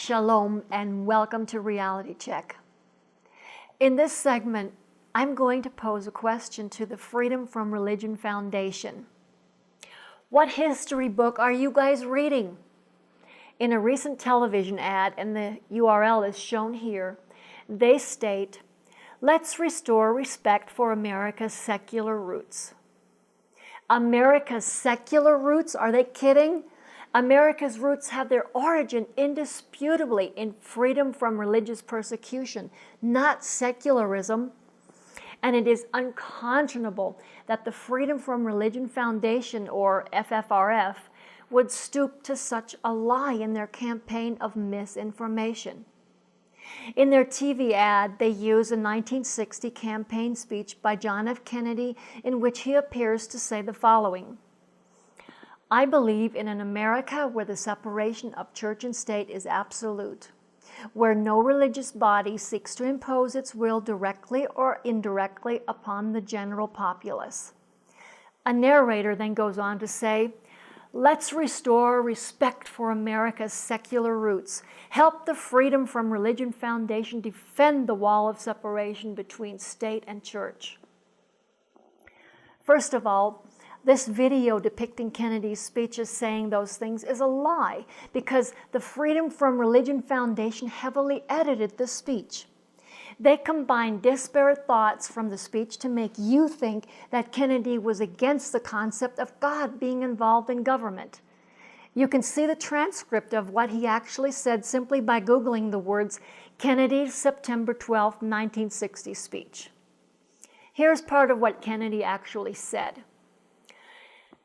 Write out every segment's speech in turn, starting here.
Shalom and welcome to Reality Check. In this segment, I'm going to pose a question to the Freedom from Religion Foundation. What history book are you guys reading? In a recent television ad, and the URL is shown here, they state, "Let's restore respect for America's secular roots." America's secular roots? Are they kidding? America's roots have their origin indisputably in freedom from religious persecution, not secularism. And it is unconscionable that the Freedom from Religion Foundation, or FFRF, would stoop to such a lie in their campaign of misinformation. In their TV ad, they use a 1960 campaign speech by John F. Kennedy in which he appears to say the following: "I believe in an America where the separation of church and state is absolute, where no religious body seeks to impose its will directly or indirectly upon the general populace." A narrator then goes on to say, "Let's restore respect for America's secular roots. Help the Freedom from Religion Foundation defend the wall of separation between state and church." First of all, this video depicting Kennedy's speech as saying those things is a lie because the Freedom from Religion Foundation heavily edited the speech. They combined disparate thoughts from the speech to make you think that Kennedy was against the concept of God being involved in government. You can see the transcript of what he actually said simply by Googling the words Kennedy's September 12, 1960 speech. Here's part of what Kennedy actually said.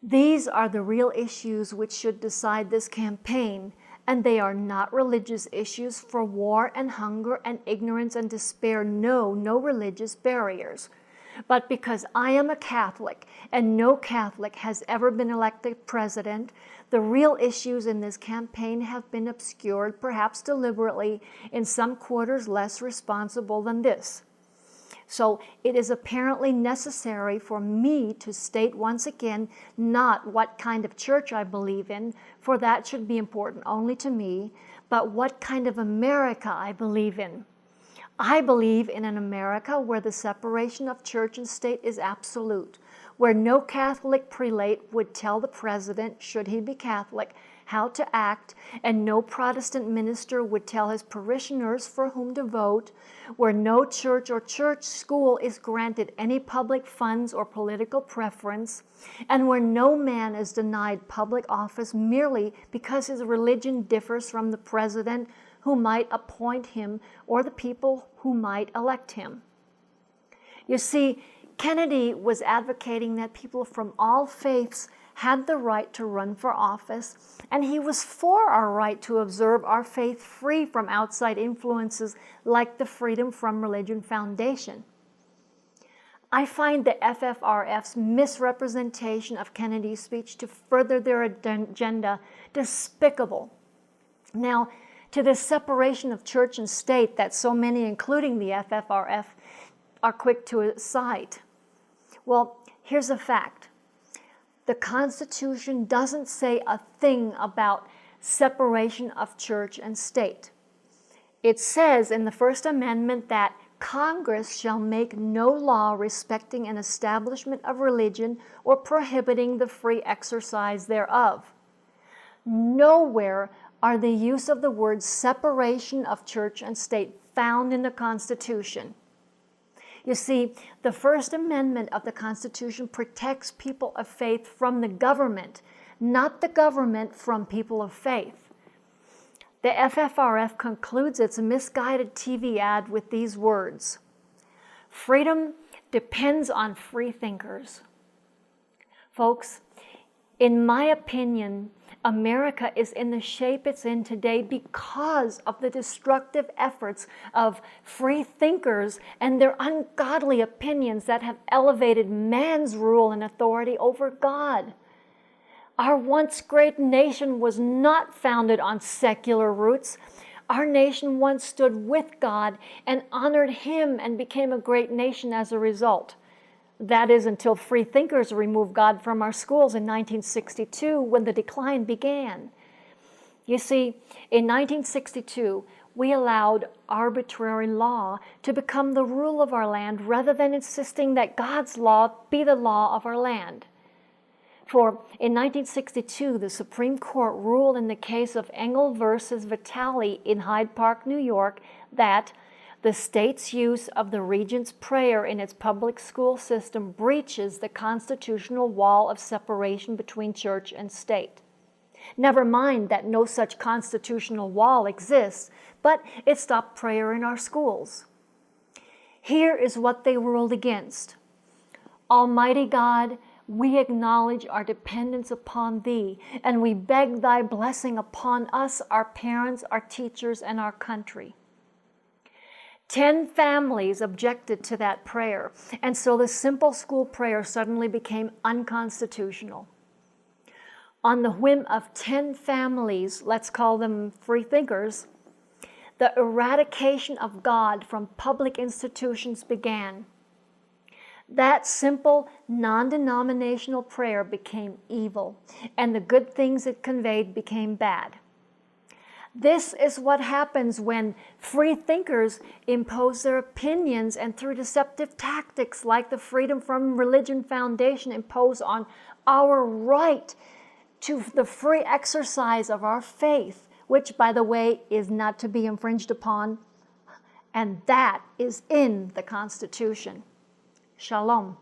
"These are the real issues which should decide this campaign, and they are not religious issues, for war and hunger and ignorance and despair know no religious barriers. But because I am a Catholic and no Catholic has ever been elected president, the real issues in this campaign have been obscured, perhaps deliberately, in some quarters less responsible than this. So it is apparently necessary for me to state once again not what kind of church I believe in, for that should be important only to me, but what kind of America I believe in. I believe in an America where the separation of church and state is absolute, where no Catholic prelate would tell the president, should he be Catholic, how to act, and no Protestant minister would tell his parishioners for whom to vote, where no church or church school is granted any public funds or political preference, and where no man is denied public office merely because his religion differs from the president who might appoint him or the people who might elect him." You see, Kennedy was advocating that people from all faiths had the right to run for office, and he was for our right to observe our faith free from outside influences like the Freedom from Religion Foundation. I find the FFRF's misrepresentation of Kennedy's speech to further their agenda despicable. Now, to this separation of church and state that so many, including the FFRF, are quick to cite. Well, here's a fact. The Constitution doesn't say a thing about separation of church and state. It says in the First Amendment that Congress shall make no law respecting an establishment of religion or prohibiting the free exercise thereof. Nowhere are the use of the word separation of church and state found in the Constitution. You see, the First Amendment of the Constitution protects people of faith from the government, not the government from people of faith. The FFRF concludes its misguided TV ad with these words: "Freedom depends on free thinkers." Folks, in my opinion, America is in the shape it's in today because of the destructive efforts of free thinkers and their ungodly opinions that have elevated man's rule and authority over God. Our once great nation was not founded on secular roots. Our nation once stood with God and honored Him and became a great nation as a result. That is until free thinkers removed God from our schools in 1962 when the decline began. You see, in 1962, we allowed arbitrary law to become the rule of our land rather than insisting that God's law be the law of our land. For in 1962, the Supreme Court ruled in the case of Engel versus Vitale in Hyde Park, New York, that the state's use of the Regent's Prayer in its public school system breaches the constitutional wall of separation between church and state. Never mind that no such constitutional wall exists, but it stopped prayer in our schools. Here is what they ruled against. Almighty God, we acknowledge our dependence upon Thee, and we beg Thy blessing upon us, our parents, our teachers, and our country. 10 families objected to that prayer, and so the simple school prayer suddenly became unconstitutional. On the whim of 10 families, let's call them free thinkers, the eradication of God from public institutions began. That simple, non-denominational prayer became evil, and the good things it conveyed became bad. This is what happens when free thinkers impose their opinions and through deceptive tactics like the Freedom from Religion Foundation impose on our right to the free exercise of our faith, which, by the way, is not to be infringed upon, and that is in the Constitution. Shalom.